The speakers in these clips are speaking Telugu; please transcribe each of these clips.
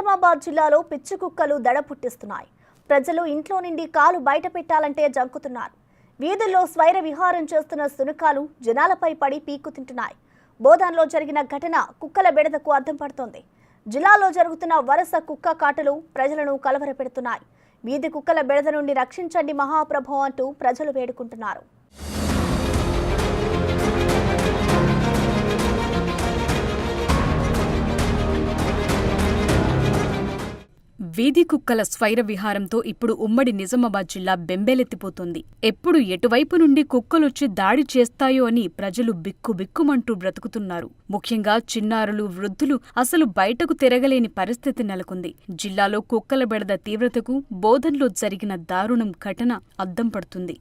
నిజామాబాద్ జిల్లాలో పిచ్చి కుక్కలు దడ పుట్టిస్తున్నాయి. ప్రజలు ఇంట్లో నుండి కాలు బయట పెట్టాలంటే జంకుతున్నారు. వీధుల్లో స్వైర విహారం చేస్తున్న శునకాలు జనాలపై పడి పీక్కు తింటున్నాయి. బోధన్లో జరిగిన ఘటన కుక్కల బెడదకు అద్దం పడుతోంది. జిల్లాలో జరుగుతున్న వరుస కుక్క కాటలు ప్రజలను కలవరపెడుతున్నాయి. వీధి కుక్కల బెడద నుండి రక్షించండి మహాప్రభు అంటూ ప్రజలు వేడుకుంటున్నారు. వీధి కుక్కల స్వైర విహారంతో ఇప్పుడు ఉమ్మడి నిజామాబాద్ జిల్లా బెంబేలెత్తిపోతోంది. ఎప్పుడు ఎటువైపు నుండి కుక్కలొచ్చి దాడి చేస్తాయో అని ప్రజలు బిక్కుబిక్కుమంటూ బ్రతుకుతున్నారు. ముఖ్యంగా చిన్నారులు, వృద్ధులు అసలు బయటకు తిరగలేని పరిస్థితి నెలకొంది. జిల్లాలో కుక్కల బెడద తీవ్రతకు బోధన్లో జరిగిన దారుణం ఘటన అద్దం పడుతుంది.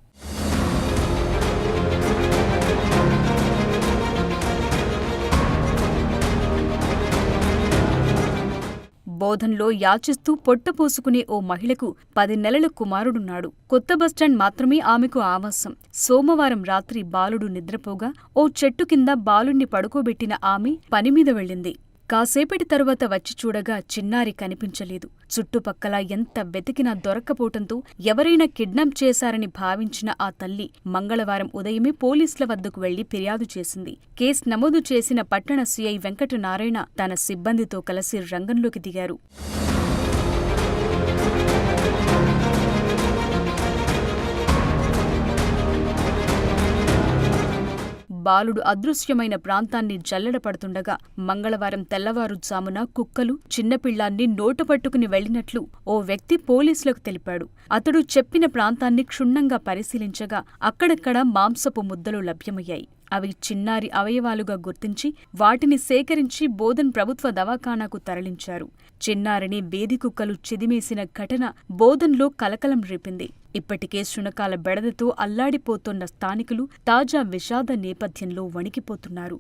బోధన్లో యాచిస్తూ పొట్టపోసుకునే ఓ మహిళకు 10 నెలల కుమారుడున్నాడు. కొత్త బస్టాండ్ మాత్రమే ఆమెకు ఆవాసం. సోమవారం రాత్రి బాలుడు నిద్రపోగా ఓ చెట్టు కింద బాలుణ్ణి పడుకోబెట్టిన ఆమె పనిమీద వెళ్ళింది. కాసేపటి తరువాత వచ్చి చూడగా చిన్నారి కనిపించలేదు. చుట్టుపక్కల ఎంత వెతికినా దొరక్కపోవటంతో ఎవరైనా కిడ్నాప్ చేశారని భావించిన ఆ తల్లి మంగళవారం ఉదయమే పోలీసుల వద్దకు వెళ్లి ఫిర్యాదు చేసింది. కేసు నమోదు చేసిన పట్టణ సీఐ వెంకటనారాయణ తన సిబ్బందితో కలిసి రంగంలోకి దిగారు. బాలుడు అదృశ్యమైన ప్రాంతాన్ని జల్లెడపడుతుండగా మంగళవారం తెల్లవారుజామున కుక్కలు చిన్నపిల్లాన్ని నోటపట్టుకుని వెళ్లినట్లు ఓ వ్యక్తి పోలీసులకు తెలిపాడు. అతడు చెప్పిన ప్రాంతాన్ని క్షుణ్ణంగా పరిశీలించగా అక్కడక్కడ మాంసపు ముద్దలు లభ్యమయ్యాయి. అవి చిన్నారి అవయవాలుగా గుర్తించి వాటిని సేకరించి బోధన్ ప్రభుత్వ దవాఖానాకు తరలించారు. చిన్నారిని వేది కుక్కలు చిదిమేసిన ఘటన బోధన్లో కలకలం రేపింది. ఇప్పటికే శునకాల బెడదతో అల్లాడిపోతున్న స్థానికులు తాజా విషాద నేపథ్యంలో వణికిపోతున్నారు.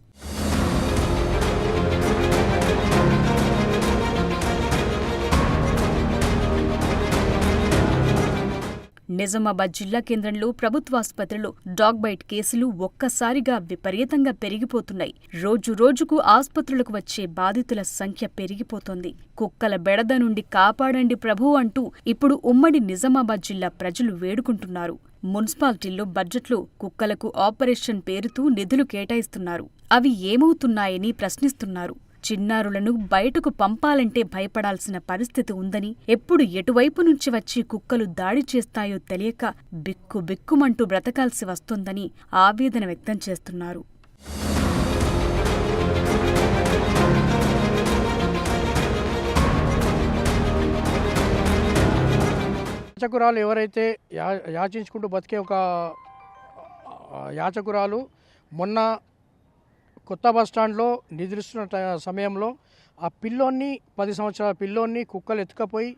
నిజామాబాద్ జిల్లా కేంద్రంలో ప్రభుత్వాసుపత్రిలో డాగ్ బైట్ కేసులు ఒక్కసారిగా విపరీతంగా పెరిగిపోతున్నాయి. రోజురోజుకు ఆసుపత్రులకు వచ్చే బాధితుల సంఖ్య పెరిగిపోతోంది. కుక్కల బెడద నుండి కాపాడండి ప్రభు అంటూ ఇప్పుడు ఉమ్మడి నిజామాబాద్ జిల్లా ప్రజలు వేడుకుంటున్నారు. మున్సిపాలిటీల్లో బడ్జెట్లో కుక్కలకు ఆపరేషన్ పేరుతో నిధులు కేటాయిస్తున్నారు. అవి ఏమవుతున్నాయని ప్రశ్నిస్తున్నారు. చిన్నారులను బయటకు పంపాలంటే భయపడాల్సిన పరిస్థితి ఉందని, ఎప్పుడు ఎటువైపు నుంచి వచ్చి కుక్కలు దాడి చేస్తాయో తెలియక బిక్కుబిక్కుమంటూ బ్రతకాల్సి వస్తోందని ఆవేదన వ్యక్తం చేస్తున్నారు. యాచకురాలు ఎవరైతే యాచించుకుంటూ బతికే ఒక యాచకురాలు మొన్న కొత్త బస్టాండ్లో నిద్రిస్తున్న సమయంలో ఆ పిల్లోన్ని 10 సంవత్సరాల పిల్లోన్ని కుక్కలు ఎత్తుకపోయి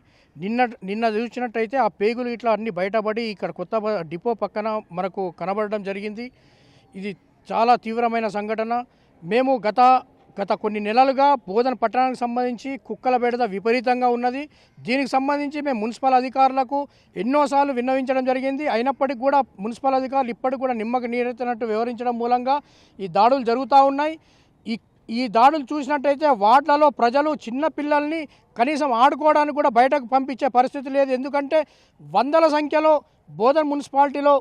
నిన్న చూసినట్టయితే ఆ పేగులు ఇట్లా అన్నీ బయటపడి ఇక్కడ కొత్త డిపో పక్కన మనకు కనబడడం జరిగింది. ఇది చాలా తీవ్రమైన సంఘటన. మేము గత కొన్ని నెలలుగా బోధన్ పట్టణానికి సంబంధించి కుక్కల బెడద విపరీతంగా ఉన్నది. దీనికి సంబంధించి మేము మున్సిపల్ అధికారులకు ఎన్నోసార్లు విన్నవించడం జరిగింది. అయినప్పటికీ కూడా మున్సిపల్ అధికారులు ఇప్పటికి కూడా నిమ్మకు నీరెత్తినట్టు వ్యవహరించడం మూలంగా ఈ దాడులు జరుగుతూ ఉన్నాయి. ఈ దాడులు చూసినట్టయితే వార్డులలో ప్రజలు చిన్న పిల్లల్ని కనీసం ఆడుకోవడానికి కూడా బయటకు పంపించే పరిస్థితి లేదు. ఎందుకంటే వందల సంఖ్యలో బోధన్ మున్సిపాలిటీలో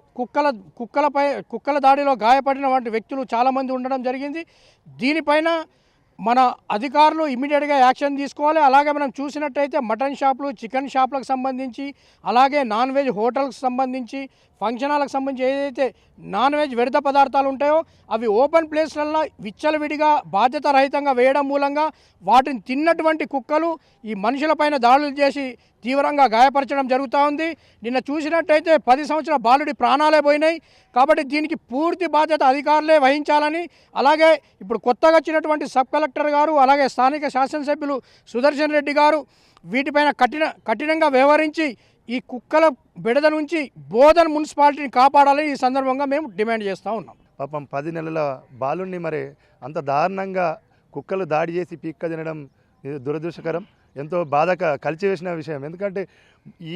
కుక్కల దాడిలో గాయపడిన వంటి వ్యక్తులు చాలామంది ఉండడం జరిగింది. దీనిపైన మన అధికారులు ఇమ్మీడియట్గా యాక్షన్ తీసుకోవాలి. అలాగే మనం చూసినట్టయితే మటన్ షాపులు, చికెన్ షాపులకు సంబంధించి, అలాగే నాన్ వెజ్ హోటల్కి సంబంధించి, ఫంక్షన్ హాల్కి సంబంధించి ఏదైతే నాన్ వెజ్ వ్యర్థ పదార్థాలు ఉంటాయో అవి ఓపెన్ ప్లేస్లలో విచ్చలవిడిగా బాధ్యత రహితంగా వేయడం మూలంగా వాటిని తిన్నటువంటి కుక్కలు ఈ మనుషులపైన దాడులు చేసి తీవ్రంగా గాయపరచడం జరుగుతూ ఉంది. నిన్న చూసినట్టయితే 10 సంవత్సరాల బాలుడి ప్రాణాలే పోయినాయి. కాబట్టి దీనికి పూర్తి బాధ్యత అధికారులే వహించాలని, అలాగే ఇప్పుడు కొత్తగా వచ్చినటువంటి సబ్ కలెక్టర్ గారు, అలాగే స్థానిక శాసనసభ్యులు సుదర్శన్ రెడ్డి గారు వీటిపైన కఠినంగా వ్యవహరించి ఈ కుక్కల బెడద నుంచి బోధన్ మున్సిపాలిటీని కాపాడాలని ఈ సందర్భంగా మేము డిమాండ్ చేస్తూ ఉన్నాం. పాపం 10 నెలల బాలుని మరి అంత దారుణంగా కుక్కలు దాడి చేసి పీక్క తినడం దురదృష్టకరం. ఎంతో బాధ కలిచివేసిన విషయం. ఎందుకంటే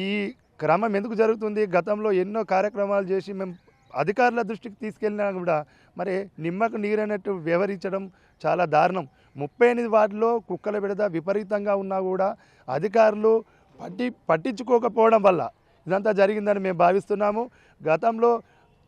ఈ క్రమం ఎందుకు జరుగుతుంది? గతంలో ఎన్నో కార్యక్రమాలు చేసి మేము అధికారుల దృష్టికి తీసుకెళ్ళినా కూడా మరి నిమ్మకు నీరైనట్టు వ్యవహరించడం చాలా దారుణం. 38 వార్డులో కుక్కల బెడద విపరీతంగా ఉన్నా కూడా అధికారులు పట్టించుకోకపోవడం వల్ల ఇదంతా జరిగిందని మేము భావిస్తున్నాము. గతంలో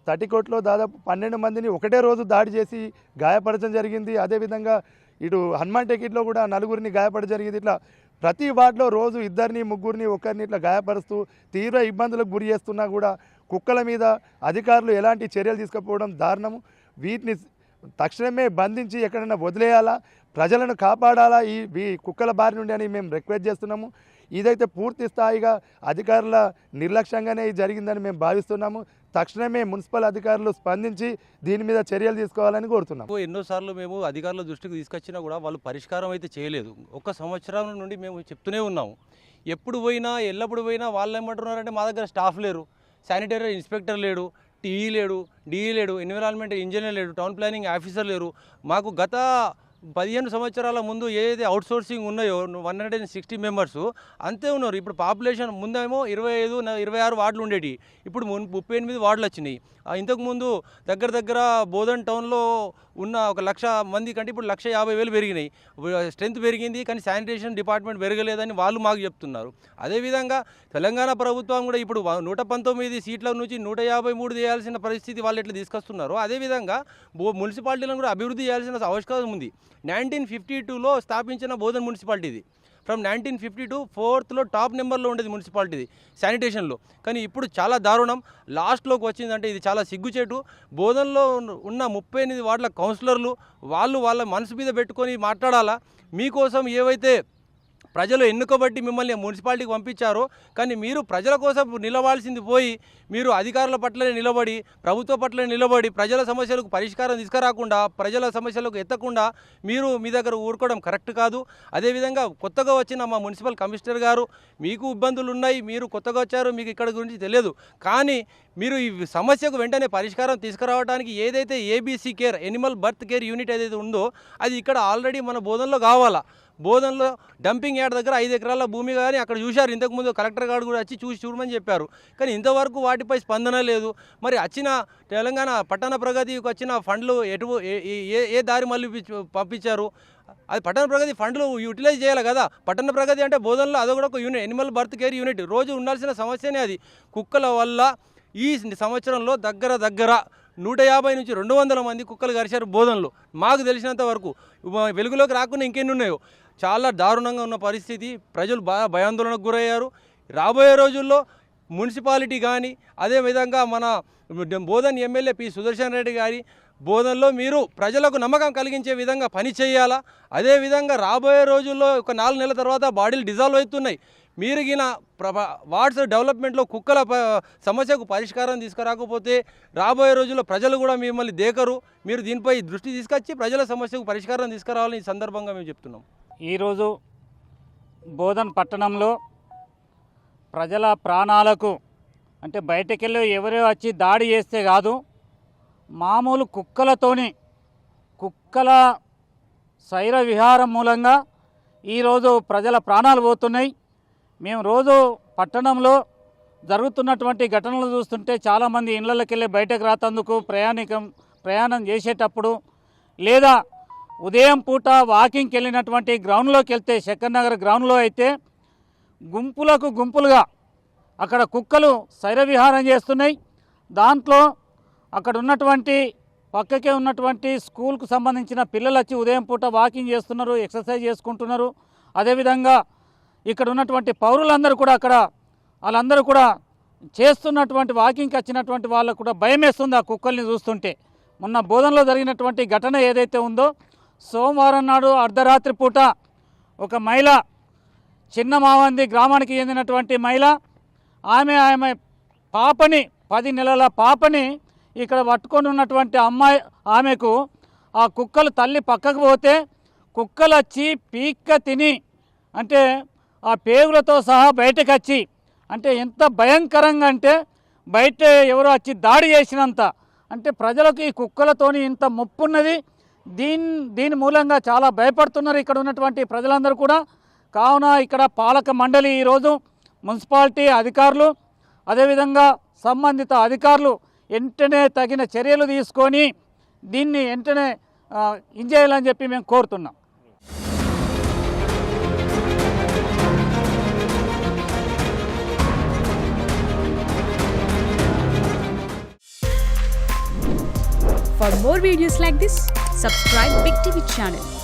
తటికోట్లో దాదాపు 12 మందిని ఒకటే రోజు దాడి చేసి గాయపరచడం జరిగింది. అదేవిధంగా ఇటు హనుమాన్ టికెట్లో కూడా 4గురిని గాయపడడం జరిగింది. ఇట్లా ప్రతి వార్డులో రోజు 2, 3 ఒకరిని ఇట్లా గాయపరుస్తూ తీవ్ర ఇబ్బందులకు గురి చేస్తున్నా కూడా కుక్కల మీద అధికారులు ఎలాంటి చర్యలు తీసుకపోవడం దారుణము. వీటిని తక్షణమే బంధించి ఎక్కడైనా వదిలేయాలా, ప్రజలను కాపాడాలా ఈ కుక్కల బారి నుండి అని మేము రిక్వెస్ట్ చేస్తున్నాము. ఇదైతే పూర్తి స్థాయిగా అధికారుల నిర్లక్ష్యంగానే జరిగిందని మేము భావిస్తున్నాము. తక్షణమే మున్సిపల్ అధికారులు స్పందించి దీని మీద చర్యలు తీసుకోవాలని కోరుతున్నాము. ఎన్నోసార్లు మేము అధికారుల దృష్టికి తీసుకొచ్చినా కూడా వాళ్ళు పరిష్కారం అయితే చేయలేదు. 1 సంవత్సరం నుండి మేము చెప్తూనే ఉన్నాము. ఎప్పుడు పోయినా ఎల్లప్పుడు పోయినా వాళ్ళు ఏమంటున్నారంటే మా దగ్గర స్టాఫ్ లేరు, శానిటరీ ఇన్స్పెక్టర్ లేడు, టీఈ లేడు, డిఈ లేడు, ఎన్విరాన్మెంట్ ఇంజనీర్ లేడు, టౌన్ ప్లానింగ్ ఆఫీసర్ లేరు. మాకు గత 15 సంవత్సరాల ముందు ఏదైతే అవుట్సోర్సింగ్ ఉన్నాయో 160 మెంబర్స్ అంతే ఉన్నారు. ఇప్పుడు పాపులేషన్ ముందేమో 25, 26 వార్డులు ఉండేవి, ఇప్పుడు 38 వార్డులు వచ్చినాయి. ఇంతకుముందు దగ్గర బోధన్ టౌన్లో ఉన్న 1,00,000 మంది కంటే ఇప్పుడు 1,50,000 పెరిగినాయి. స్ట్రెంత్ పెరిగింది కానీ శానిటేషన్ డిపార్ట్మెంట్ పెరగలేదని వాళ్ళు మాకు చెప్తున్నారు. అదేవిధంగా తెలంగాణ ప్రభుత్వం కూడా ఇప్పుడు 119 సీట్ల నుంచి 153 చేయాల్సిన పరిస్థితి వాళ్ళు ఎట్లా తీసుకొస్తున్నారు. అదేవిధంగా మున్సిపాలిటీలను కూడా అభివృద్ధి చేయాల్సిన అవకాశం ఉంది. 1952లో స్థాపించిన బోధన్ మున్సిపాలిటీది. ఫ్రమ్ 1952 4th టాప్ నెంబర్లో ఉండేది మున్సిపాలిటీది శానిటేషన్లో. కానీ ఇప్పుడు చాలా దారుణం లాస్ట్లోకి వచ్చిందంటే ఇది చాలా సిగ్గుచేటు. బోధనలో ఉన్న 38 వార్డుల కౌన్సిలర్లు వాళ్ళ మనసు మీద పెట్టుకొని మాట్లాడాలా. మీకోసం ఏవైతే ప్రజలు ఎన్నుకోబట్టి మిమ్మల్ని మున్సిపాలిటీకి పంపించారో కానీ మీరు ప్రజల కోసం నిలవాల్సింది పోయి మీరు అధికారుల పట్లనే నిలబడి ప్రభుత్వ పట్లనే నిలబడి ప్రజల సమస్యలకు పరిష్కారం తీసుకురాకుండా ప్రజల సమస్యలకు ఎత్తకుండా మీరు మీ దగ్గర ఊరుకోవడం కరెక్ట్ కాదు. అదేవిధంగా కొత్తగా వచ్చిన మా మున్సిపల్ కమిషనర్ గారు మీకు ఇబ్బందులు ఉన్నాయి, మీరు కొత్తగా వచ్చారు, మీకు ఇక్కడ గురించి తెలియదు, కానీ మీరు ఈ సమస్యకు వెంటనే పరిష్కారం తీసుకురావడానికి ఏదైతే ABC care Animal birth care unit ఏదైతే ఉందో అది ఇక్కడ ఆల్రెడీ మన బోధనలో కావాలా. బోధనలో డంపింగ్ యార్డ్ దగ్గర 5 ఎకరాల భూమి కానీ అక్కడ చూశారు. ఇంతకుముందు కలెక్టర్ గారు కూడా వచ్చి చూడమని చెప్పారు. కానీ ఇంతవరకు వాటిపై స్పందన లేదు. మరి వచ్చిన తెలంగాణ పట్టణ ప్రగతికి వచ్చిన ఫండ్లు ఏ దారి మళ్ళీ పంపించారు? అది పట్టణ ప్రగతి ఫండ్లు యూటిలైజ్ చేయాలి కదా. పట్టణ ప్రగతి అంటే బోధనలో అదొక ఒక unit, Animal birth care unit రోజు ఉండాల్సిన సమస్యనే అది. కుక్కల వల్ల ఈ సంవత్సరంలో దగ్గర 150 నుంచి 200 మంది కుక్కలు కరిచారు బోధనలో. మాకు తెలిసినంత వరకు వెలుగులోకి రాకుండా ఇంకెన్ని ఉన్నాయో. చాలా దారుణంగా ఉన్న పరిస్థితి. ప్రజలు భయాందోళనకు గురయ్యారు. రాబోయే రోజుల్లో మున్సిపాలిటీ కానీ అదేవిధంగా మన బోధన్ ఎమ్మెల్యే పి సుదర్శన్ రెడ్డి గారి బోధనలో మీరు ప్రజలకు నమ్మకం కలిగించే విధంగా పని చేయాలా. అదేవిధంగా రాబోయే రోజుల్లో ఒక 4 నెలల తర్వాత బాడీలు డిజాల్వ్ అవుతున్నాయి. మీరు గిన వార్డ్స్ డెవలప్మెంట్లో కుక్కల సమస్యకు పరిష్కారం తీసుకురాకపోతే రాబోయే రోజుల్లో ప్రజలు కూడా మిమ్మల్ని దేకరు. మీరు దీనిపై దృష్టి తీసుకొచ్చి ప్రజల సమస్యకు పరిష్కారం తీసుకురావాలని ఈ సందర్భంగా మేము చెప్తున్నాం. ఈరోజు బోధన్ పట్టణంలో ప్రజల ప్రాణాలకు అంటే బయటకెళ్ళి ఎవరో వచ్చి దాడి చేస్తే కాదు, మామూలు కుక్కల శైర విహారం మూలంగా ఈరోజు ప్రజల ప్రాణాలు పోతున్నాయి. మేము రోజు పట్టణంలో జరుగుతున్నటువంటి ఘటనలు చూస్తుంటే చాలామంది ఇళ్లకి వెళ్ళి బయటకు రాతందుకు ప్రయాణం చేసేటప్పుడు లేదా ఉదయం పూట వాకింగ్కి వెళ్ళినటువంటి గ్రౌండ్లోకి వెళ్తే శంకర్ నగర్ గ్రౌండ్లో అయితే గుంపులుగా అక్కడ కుక్కలు శైరవిహారం చేస్తున్నాయి. దాంట్లో అక్కడ ఉన్నటువంటి పక్కకే ఉన్నటువంటి స్కూల్కు సంబంధించిన పిల్లలు వచ్చి ఉదయం పూట వాకింగ్ చేస్తున్నారు, ఎక్సర్సైజ్ చేసుకుంటున్నారు. అదేవిధంగా ఇక్కడ ఉన్నటువంటి పౌరులందరూ కూడా వాళ్ళందరూ కూడా చేస్తున్నటువంటి వాకింగ్కి వచ్చినటువంటి వాళ్ళకు కూడా భయం వేస్తుంది ఆ కుక్కల్ని చూస్తుంటే. మొన్న బోధనలో జరిగినటువంటి ఘటన ఏదైతే ఉందో, సోమవారం నాడు అర్ధరాత్రి పూట ఒక మహిళ చిన్న మావంది గ్రామానికి చెందినటువంటి మహిళ ఆమె పాపని 10 నెలల పాపని ఇక్కడ పట్టుకొని ఉన్నటువంటి ఆమెకు ఆ కుక్కలు తల్లి పక్కకు పోతే కుక్కలు వచ్చి పీక్క తిని అంటే ఆ పేగులతో సహా బయటకు వచ్చి అంటే ఎంత భయంకరంగా అంటే బయట ఎవరో వచ్చి దాడి చేసినంత అంటే ప్రజలకు ఈ కుక్కలతోని ఇంత ముప్పు ఉన్నది. దీని మూలంగా చాలా భయపడుతున్నారు ఇక్కడ ఉన్నటువంటి ప్రజలందరూ కూడా. కావున ఇక్కడ పాలక మండలి ఈరోజు మున్సిపాలిటీ అధికారులు అదేవిధంగా సంబంధిత అధికారులు వెంటనే తగిన చర్యలు తీసుకొని దీన్ని వెంటనే ఇంజేయాలని చెప్పి మేము కోరుతున్నాం. For more videos like this, subscribe Big TV channel.